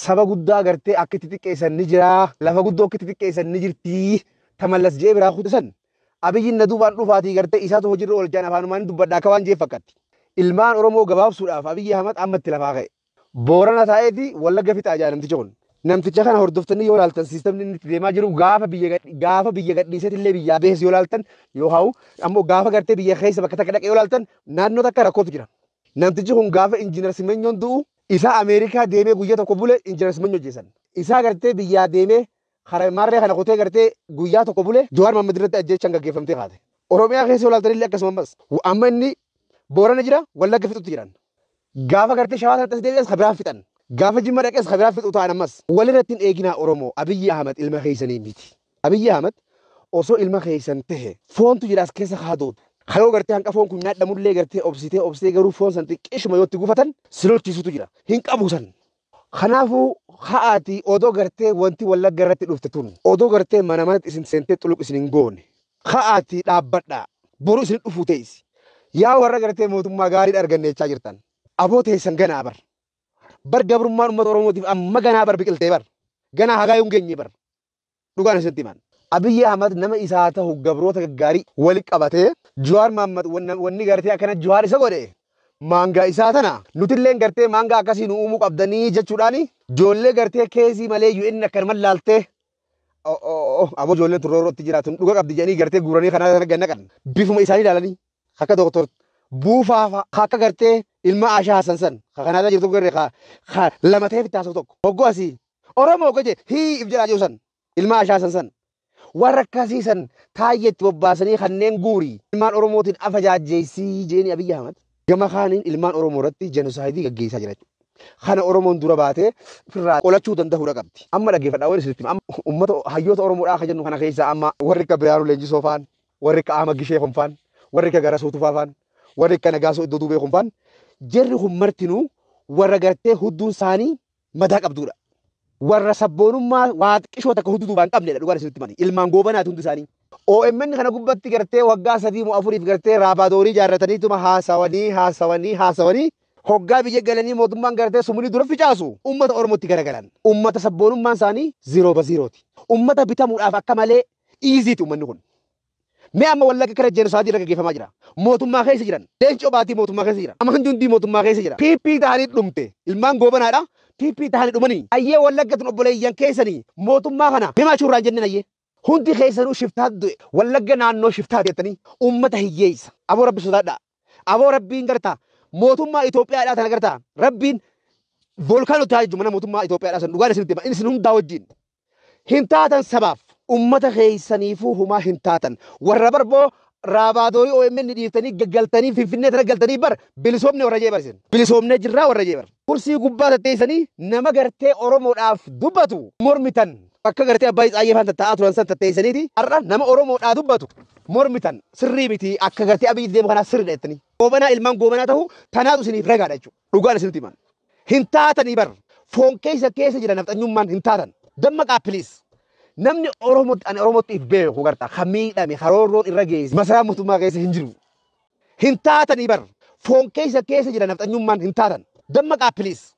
saba guddaa gartee akka itti xiqqeessan ni jira lafa guddoo akka itti xiqqeessan ni jirti tamallas jee biraa kutusan abiyyiin na duubaan dhufaatii gartee isaatu hojiirra oolchaan afaanumaan dubbadhaa akka waan jee fakkaatti ilmaan oromoo gabaabsuudhaaf abiyyi ahmad amma itti lafaa ka'e boorana taa'eeti wallagga fixaa jaa namticha kun namticha kana hordoftanii yoo ilaaltan siistamni inni itti deemaa jiru gaafa biyya gadhiiseetillee biyyaa bees yoo ilaaltan yoo haa'u ammoo gaafa gartee biyya keessa bakka takka dhaqe yoo ilaaltan naannoo takka rakkootu jira namtichi kun gaafa injiinar Simenyoon du'u isaa Ameerikaa deemee guyyaa tokko bule injiinar Simenyoo jeesan isaa gartee biyyaa deemee marree kana kutee gartee guyyaa tokko bule Jawaar Mohaammed irratti ajjeechaan gaggeeffamtee kaate Oromiyaa keessa yoo ilaaltanillee akkasumas amma inni boorana jira wallagga fixutti jiran gaafa gartee shawaa sanatti deebi'es kabiraan fixan gaafa jimma dhaqes kabiraan fixu ta'an ammas walirratti hin eeginaa Oromoo Abiyyi Ahmad ilma keessanii miti Abiyyi Ahmad osoo ilma keessan tahe foontu jira as keessa haadootu hayoo gartee hanqa foon kun nyaadhamullee gartee obsitee garuu foon san xiqqeeshuma yoo itti gufatan silolchiisutu jira hin qabu san kanaafuu ha'aati odoo gartee wanti wallagga irratti dhufte tun odoo gartee mana manatti isin seentee xuluq isin hin goone ha'aati dhaabbadhaa boru isin dhufuu teessi yaa warra gartee mootummaa gaarii argannechaa jirtan aboo teessan ganaa bar gabrummaan uummata Oromootiif amma ganaa bar biqiltee ganaa hagaa yoo geenye dhugaan isinitti himan Abiyyi Ahmad nama isaa ta'u gabroota gaggaarii wali qabatee Jawaar Mohaammed wanni gartee akkana Jawaar isa godhe maangaa isaa tana nutillee gartee maangaa akkasii nu uumuu qabdanii jechuudhaani ijoollee gartee keesii malee UN akkanuma laaltee aboo ijoolleen turroorootti jiraatan dhuga qabdi jedhanii gartee guuranii kanaa gannaqan bifuma isaanii ilaalanii akka doktor buufaafa akka gartee ilma Ashaa Hassan san kanaa jirtu garee lama ta'ee fittaasoo tokko hoggoo asii Oromoo goje if jedhaa jiru san ilma Ashaa Hassan san warra akkasiisan taayyeetti bobbaasanii kanneen guurii ilmaan Oromootiin afajaajjeessii jeeni Abiyyi Ahmad gama kaaniin ilmaan Oromoo irratti jenosaayidii gaggeessaa jira kana Oromoon dura baatee firraa qolachuu danda'uudha qabdi amma dhaggeeffadhaa warri sirriitti uummata hayyoota Oromoodhaa akka jennu kana keessaa amma warri akka Biraanuu Leenjisoo faan warri akka Ahmad Gishee faan warri akka Garasuu Tufaa faan warri akka Nagaasoo Iddoo Duubee faan jarri kun martinuu warra gartee hudduun isaanii madaa qabduudha warra sabboonummaa waa xiqqishoo takka hudduu duubaan qabneedha dhugaan isinitti mani ilmaan goobanaati hundi isaanii OMN kana gubbatti gartee waggaa 3-4 gartee raabaadorii jaarrataniituma haasawanii hoggaa biyya galanii mootummaan gartee sumuni dura ficaasu ummata Oromootti garagalan ummata sabboonummaan isaanii 0-0ti ummata bitamuudhaaf akka malee iiziiti ummanni kun mee amma wallagga kana jenosaayidii irra gaggeeffamaa jira mootummaa keessa jiran leencoo baatii mootummaa keessa jira amma hundii mootummaa keessa jira PP ta'anii dhumte ilmaan goobanaadha PP ta'anii dhumanii ayyee wallaggatun obboleeyyan keessanii mootummaa kana himaa chuurraan jenneen ayyee hundi keessanuu shiftaa du'e wallagga naannoo shiftaa jettanii ummata hiyyeessa aboo rabbi sodaadhaa aboo rabbiin gartaa mootummaa Itoophiyaadhaa tana gartaa rabbiin volkaanota taa'ee mana mootummaa Itoophiyaadhaa san dhugaan isinitti himaa isin hundaa wajjin hin taatan sabaaf ummata keessaniifuu humaa hin taatan warra barboo raabaadorii OMN dhiiftanii gaggaltanii finfinnee tana galtanii bar bilisoomne warra jee barsin bilisoomne jirraa warra jee bar kursii gubbaa tatteessanii nama gartee Oromoodhaaf dubbatu mormitan akka gartee abbaa Itsaayyee faan taa'aa turan san tatteessaniiti har'a nama Oromoodhaa dubbatu mormitan sirrii miti akka gartee Abiyyi deemu kanaa sirriidha jettanii goobanaa ilmaan goobanaa ta'uu tanaatu isiniif ragaadha jechuudha dhugaan isinitti himan hin taatanii bar foon keessa jira nafxanyummaan hin taatan dammaqaa piliis namni Oromootti beeku gartaa kan miidhame haroorroon irra geessi masaraa mootummaa keessa hin jiru hin taatanii bar foon keessa jira nafxanyummaan hin taatan dammaqaa piliis